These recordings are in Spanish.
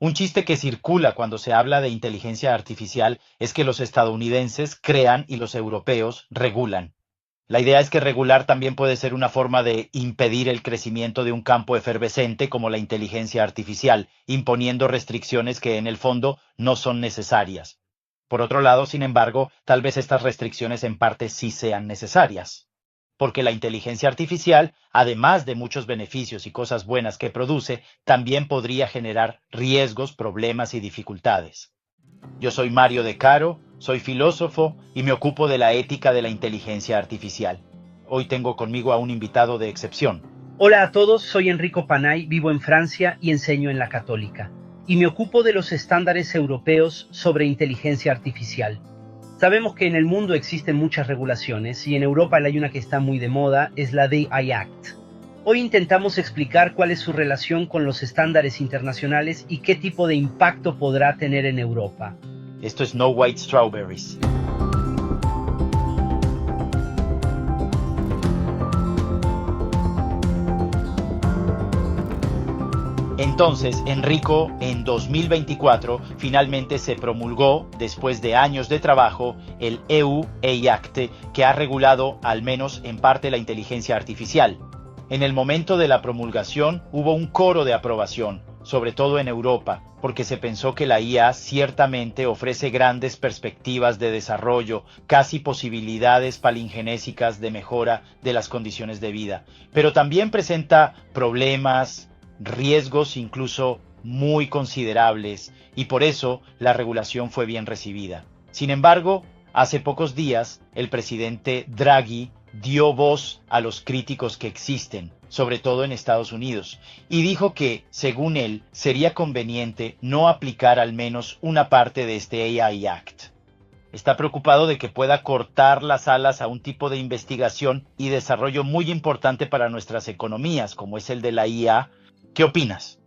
Un chiste que circula cuando se habla de inteligencia artificial es que los estadounidenses crean y los europeos regulan. La idea es que regular también puede ser una forma de impedir el crecimiento de un campo efervescente como la inteligencia artificial, imponiendo restricciones que en el fondo no son necesarias. Por otro lado, sin embargo, tal vez estas restricciones en parte sí sean necesarias, porque la inteligencia artificial, además de muchos beneficios y cosas buenas que produce, también podría generar riesgos, problemas y dificultades. Yo soy Mario De Caro, soy filósofo y me ocupo de la ética de la inteligencia artificial. Hoy tengo conmigo a un invitado de excepción. Hola a todos, soy Enrico Panay, vivo en Francia y enseño en la Católica, y me ocupo de los estándares europeos sobre inteligencia artificial. Sabemos que en el mundo existen muchas regulaciones y en Europa hay una que está muy de moda, es la AI Act. Hoy intentamos explicar cuál es su relación con los estándares internacionales y qué tipo de impacto podrá tener en Europa. Esto es No White Strawberries. Entonces, Enrico, en 2024 finalmente se promulgó, después de años de trabajo, el EU AI Act, que ha regulado, al menos en parte, la inteligencia artificial. En el momento de la promulgación hubo un coro de aprobación, sobre todo en Europa, porque se pensó que la IA ciertamente ofrece grandes perspectivas de desarrollo, casi posibilidades palingenésicas de mejora de las condiciones de vida, pero también presenta problemas, riesgos incluso muy considerables, y por eso la regulación fue bien recibida. Sin embargo, hace pocos días el presidente Draghi dio voz a los críticos que existen, sobre todo en Estados Unidos, y dijo que, según él, sería conveniente no aplicar al menos una parte de este AI Act. Está preocupado de que pueda cortar las alas a un tipo de investigación y desarrollo muy importante para nuestras economías, como es el de la IA. ¿Qué opinas?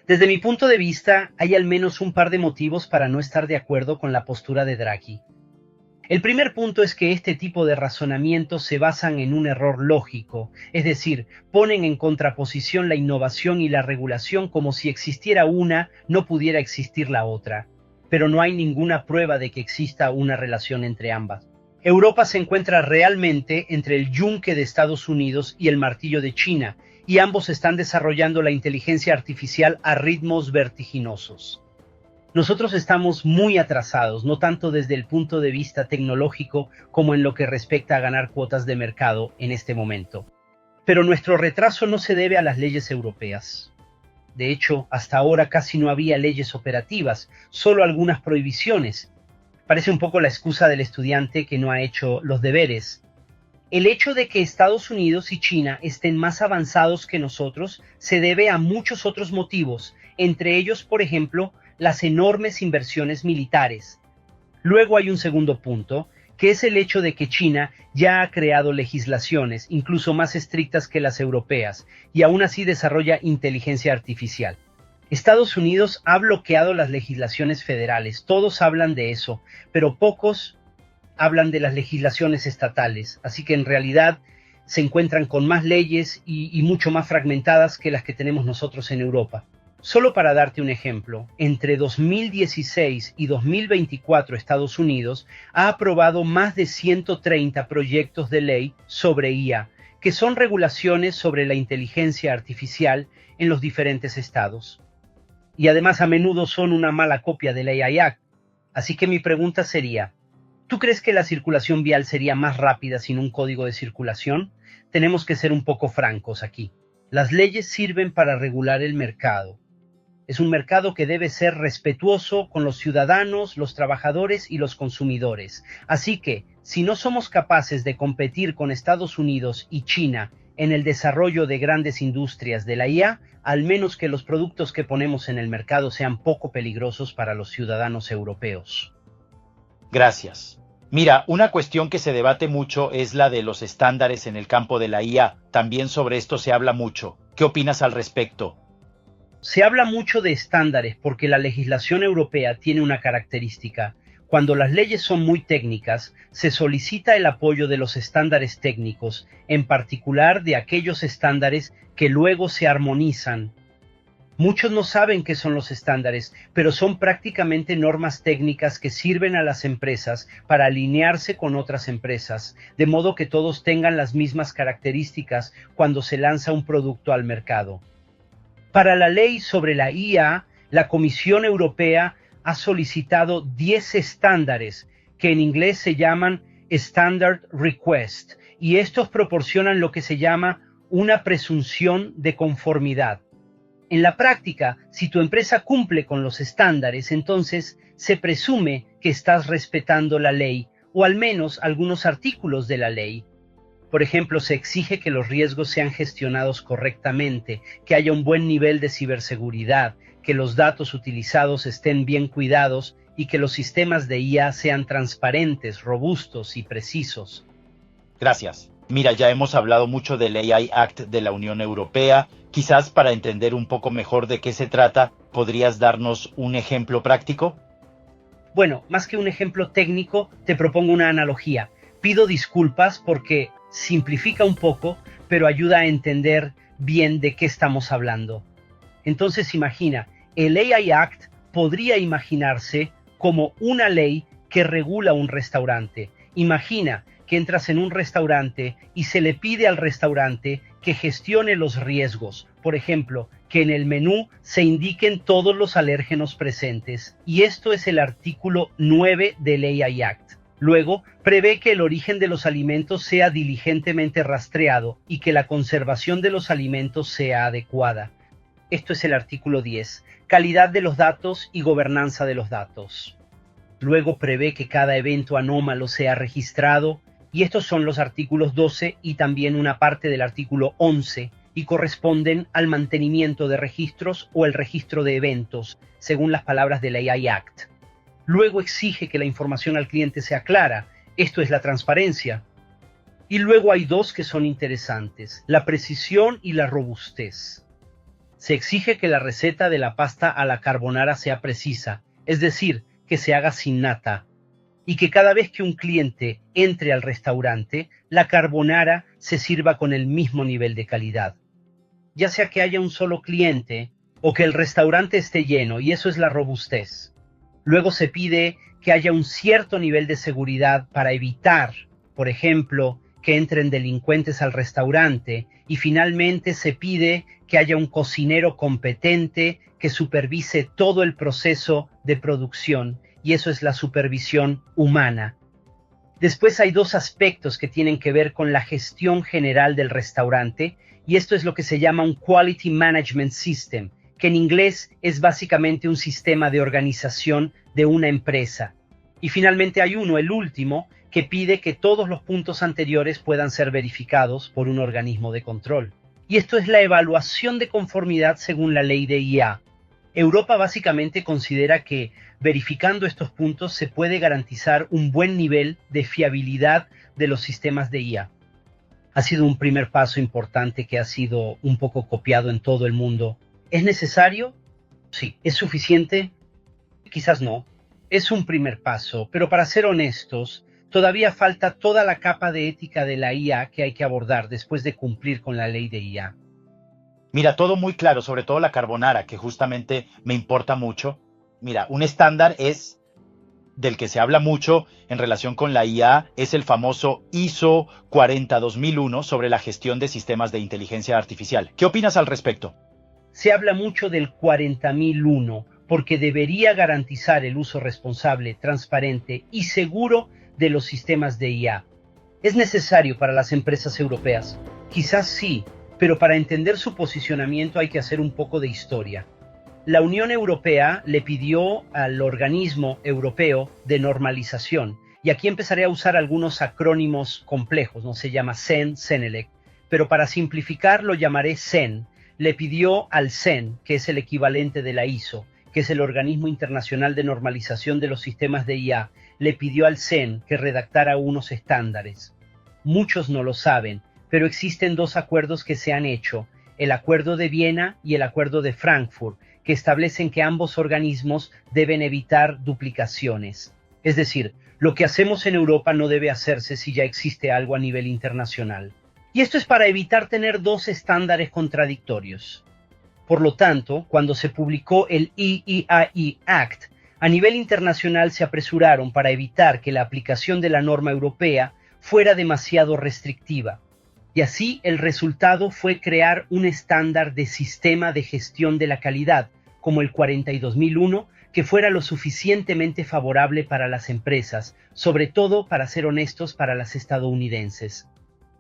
Desde mi punto de vista, hay al menos un par de motivos para no estar de acuerdo con la postura de Draghi. El primer punto es que este tipo de razonamientos se basan en un error lógico, es decir, ponen en contraposición la innovación y la regulación como si existiera una, no pudiera existir la otra, pero no hay ninguna prueba de que exista una relación entre ambas. Europa se encuentra realmente entre el yunque de Estados Unidos y el martillo de China, y ambos están desarrollando la inteligencia artificial a ritmos vertiginosos. Nosotros estamos muy atrasados, no tanto desde el punto de vista tecnológico como en lo que respecta a ganar cuotas de mercado en este momento. Pero nuestro retraso no se debe a las leyes europeas. De hecho, hasta ahora casi no había leyes operativas, solo algunas prohibiciones. Parece un poco la excusa del estudiante que no ha hecho los deberes. El hecho de que Estados Unidos y China estén más avanzados que nosotros se debe a muchos otros motivos, entre ellos, por ejemplo, las enormes inversiones militares. Luego hay un segundo punto, que es el hecho de que China ya ha creado legislaciones, incluso más estrictas que las europeas, y aún así desarrolla inteligencia artificial. Estados Unidos ha bloqueado las legislaciones federales, todos hablan de eso, pero pocos hablan de las legislaciones estatales, así que en realidad se encuentran con más leyes y mucho más fragmentadas que las que tenemos nosotros en Europa. Solo para darte un ejemplo, entre 2016 y 2024 Estados Unidos ha aprobado más de 130 proyectos de ley sobre IA, que son regulaciones sobre la inteligencia artificial en los diferentes estados. Y además a menudo son una mala copia de la AI Act. Así que mi pregunta sería, ¿tú crees que la circulación vial sería más rápida sin un código de circulación? Tenemos que ser un poco francos aquí. Las leyes sirven para regular el mercado. Es un mercado que debe ser respetuoso con los ciudadanos, los trabajadores y los consumidores. Así que, si no somos capaces de competir con Estados Unidos y China en el desarrollo de grandes industrias de la IA, al menos que los productos que ponemos en el mercado sean poco peligrosos para los ciudadanos europeos. Gracias. Mira, una cuestión que se debate mucho es la de los estándares en el campo de la IA. También sobre esto se habla mucho. ¿Qué opinas al respecto? Se habla mucho de estándares porque la legislación europea tiene una característica. Cuando las leyes son muy técnicas, se solicita el apoyo de los estándares técnicos, en particular de aquellos estándares que luego se armonizan. Muchos no saben qué son los estándares, pero son prácticamente normas técnicas que sirven a las empresas para alinearse con otras empresas, de modo que todos tengan las mismas características cuando se lanza un producto al mercado. Para la ley sobre la IA, la Comisión Europea ha solicitado 10 estándares que en inglés se llaman Standard Request, y estos proporcionan lo que se llama una presunción de conformidad. En la práctica, si tu empresa cumple con los estándares, entonces se presume que estás respetando la ley, o al menos algunos artículos de la ley. Por ejemplo, se exige que los riesgos sean gestionados correctamente, que haya un buen nivel de ciberseguridad, que los datos utilizados estén bien cuidados y que los sistemas de IA sean transparentes, robustos y precisos. Gracias. Mira, ya hemos hablado mucho del AI Act de la Unión Europea. Quizás para entender un poco mejor de qué se trata, ¿podrías darnos un ejemplo práctico? Bueno, más que un ejemplo técnico, te propongo una analogía. Pido disculpas porque simplifica un poco, pero ayuda a entender bien de qué estamos hablando. Entonces imagina, el AI Act podría imaginarse como una ley que regula un restaurante. Imagina que entras en un restaurante y se le pide al restaurante que gestione los riesgos. Por ejemplo, que en el menú se indiquen todos los alérgenos presentes. Y esto es el artículo 9 del AI Act. Luego, prevé que el origen de los alimentos sea diligentemente rastreado y que la conservación de los alimentos sea adecuada. Esto es el artículo 10, calidad de los datos y gobernanza de los datos. Luego prevé que cada evento anómalo sea registrado, y estos son los artículos 12 y también una parte del artículo 11, y corresponden al mantenimiento de registros o el registro de eventos, según las palabras del AI Act. Luego exige que la información al cliente sea clara, esto es la transparencia. Y luego hay dos que son interesantes, la precisión y la robustez. Se exige que la receta de la pasta a la carbonara sea precisa, es decir, que se haga sin nata, y que cada vez que un cliente entre al restaurante, la carbonara se sirva con el mismo nivel de calidad. Ya sea que haya un solo cliente o que el restaurante esté lleno, y eso es la robustez. Luego se pide que haya un cierto nivel de seguridad para evitar, por ejemplo, que entren delincuentes al restaurante, y finalmente se pide que haya un cocinero competente que supervise todo el proceso de producción, y eso es la supervisión humana. Después hay dos aspectos que tienen que ver con la gestión general del restaurante, y esto es lo que se llama un Quality Management System, que en inglés es básicamente un sistema de organización de una empresa. Y finalmente hay uno, el último, que pide que todos los puntos anteriores puedan ser verificados por un organismo de control. Y esto es la evaluación de conformidad según la ley de IA. Europa básicamente considera que verificando estos puntos se puede garantizar un buen nivel de fiabilidad de los sistemas de IA. Ha sido un primer paso importante que ha sido un poco copiado en todo el mundo. ¿Es necesario? Sí. ¿Es suficiente? Quizás no. Es un primer paso, pero para ser honestos, todavía falta toda la capa de ética de la IA que hay que abordar después de cumplir con la ley de IA. Mira, todo muy claro, sobre todo la carbonara, que justamente me importa mucho. Mira, un estándar del que se habla mucho en relación con la IA, es el famoso ISO 40001 sobre la gestión de sistemas de inteligencia artificial. ¿Qué opinas al respecto? Se habla mucho del 40001 porque debería garantizar el uso responsable, transparente y seguro de los sistemas de IA. ¿Es necesario para las empresas europeas? Quizás sí, pero para entender su posicionamiento hay que hacer un poco de historia. La Unión Europea le pidió al organismo europeo de normalización, y aquí empezaré a usar algunos acrónimos complejos, no se llama CEN, CENELEC, pero para simplificar lo llamaré CEN. Le pidió al CEN, que es el equivalente de la ISO, que es el Organismo Internacional de Normalización de los Sistemas de IA, le pidió al CEN que redactara unos estándares. Muchos no lo saben, pero existen dos acuerdos que se han hecho, el Acuerdo de Viena y el Acuerdo de Frankfurt, que establecen que ambos organismos deben evitar duplicaciones. Es decir, lo que hacemos en Europa no debe hacerse si ya existe algo a nivel internacional. Y esto es para evitar tener dos estándares contradictorios. Por lo tanto, cuando se publicó el EEIE Act, a nivel internacional se apresuraron para evitar que la aplicación de la norma europea fuera demasiado restrictiva. Y así el resultado fue crear un estándar de sistema de gestión de la calidad, como el 42001, que fuera lo suficientemente favorable para las empresas, sobre todo, para ser honestos, para las estadounidenses.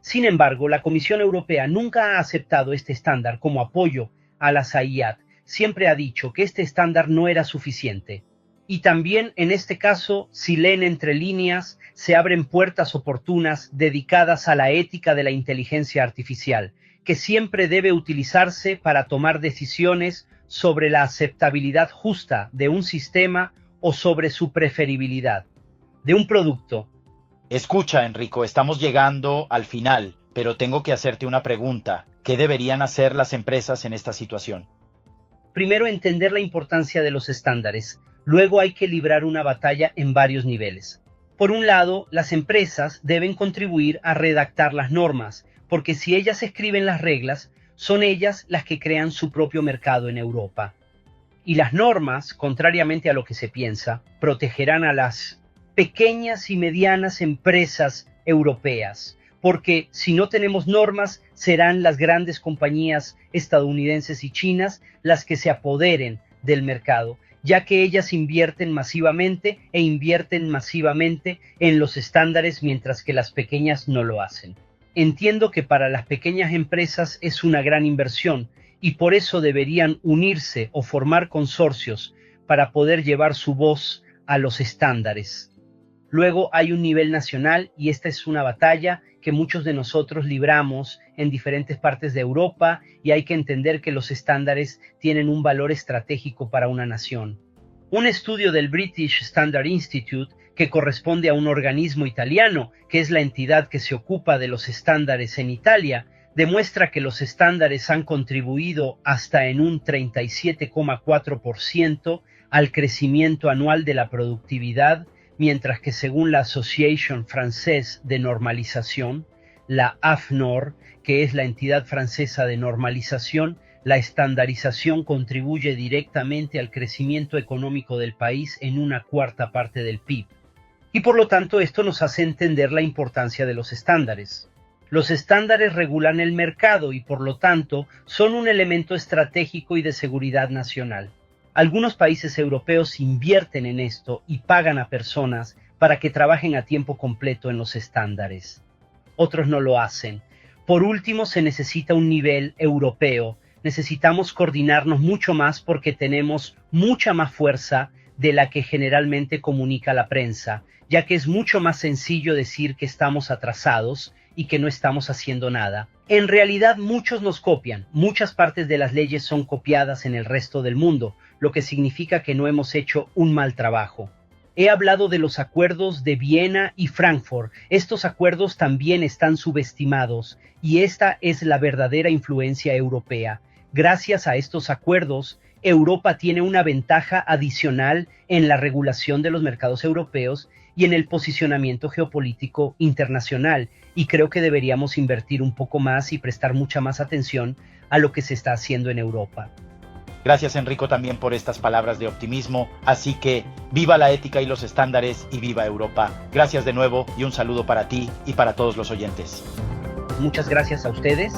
Sin embargo, la Comisión Europea nunca ha aceptado este estándar como apoyo a la SAIAT. Siempre ha dicho que este estándar no era suficiente. Y también, en este caso, si leen entre líneas, se abren puertas oportunas dedicadas a la ética de la inteligencia artificial, que siempre debe utilizarse para tomar decisiones sobre la aceptabilidad justa de un sistema o sobre su preferibilidad de un producto. Escucha, Enrico, estamos llegando al final, pero tengo que hacerte una pregunta. ¿Qué deberían hacer las empresas en esta situación? Primero, entender la importancia de los estándares. Luego hay que librar una batalla en varios niveles. Por un lado, las empresas deben contribuir a redactar las normas, porque si ellas escriben las reglas, son ellas las que crean su propio mercado en Europa. Y las normas, contrariamente a lo que se piensa, protegerán a las pequeñas y medianas empresas europeas, porque si no tenemos normas, serán las grandes compañías estadounidenses y chinas las que se apoderen del mercado, ya que ellas invierten masivamente en los estándares, mientras que las pequeñas no lo hacen. Entiendo que para las pequeñas empresas es una gran inversión y por eso deberían unirse o formar consorcios para poder llevar su voz a los estándares. Luego hay un nivel nacional y esta es una batalla que muchos de nosotros libramos en diferentes partes de Europa y hay que entender que los estándares tienen un valor estratégico para una nación. Un estudio del British Standard Institute, que corresponde a un organismo italiano, que es la entidad que se ocupa de los estándares en Italia, demuestra que los estándares han contribuido hasta en un 37,4% al crecimiento anual de la productividad, mientras que según la Association Française de Normalización, la AFNOR, que es la entidad francesa de normalización, la estandarización contribuye directamente al crecimiento económico del país en una cuarta parte del PIB. Y por lo tanto esto nos hace entender la importancia de los estándares. Los estándares regulan el mercado y por lo tanto son un elemento estratégico y de seguridad nacional. Algunos países europeos invierten en esto y pagan a personas para que trabajen a tiempo completo en los estándares. Otros no lo hacen. Por último, se necesita un nivel europeo. Necesitamos coordinarnos mucho más porque tenemos mucha más fuerza de la que generalmente comunica la prensa, ya que es mucho más sencillo decir que estamos atrasados y que no estamos haciendo nada. En realidad muchos nos copian, muchas partes de las leyes son copiadas en el resto del mundo, lo que significa que no hemos hecho un mal trabajo. He hablado de los acuerdos de Viena y Frankfurt. Estos acuerdos también están subestimados y esta es la verdadera influencia europea. Gracias a estos acuerdos, Europa tiene una ventaja adicional en la regulación de los mercados europeos y en el posicionamiento geopolítico internacional, y creo que deberíamos invertir un poco más y prestar mucha más atención a lo que se está haciendo en Europa. Gracias, Enrico, también por estas palabras de optimismo. Así que viva la ética y los estándares y viva Europa. Gracias de nuevo y un saludo para ti y para todos los oyentes. Muchas gracias a ustedes.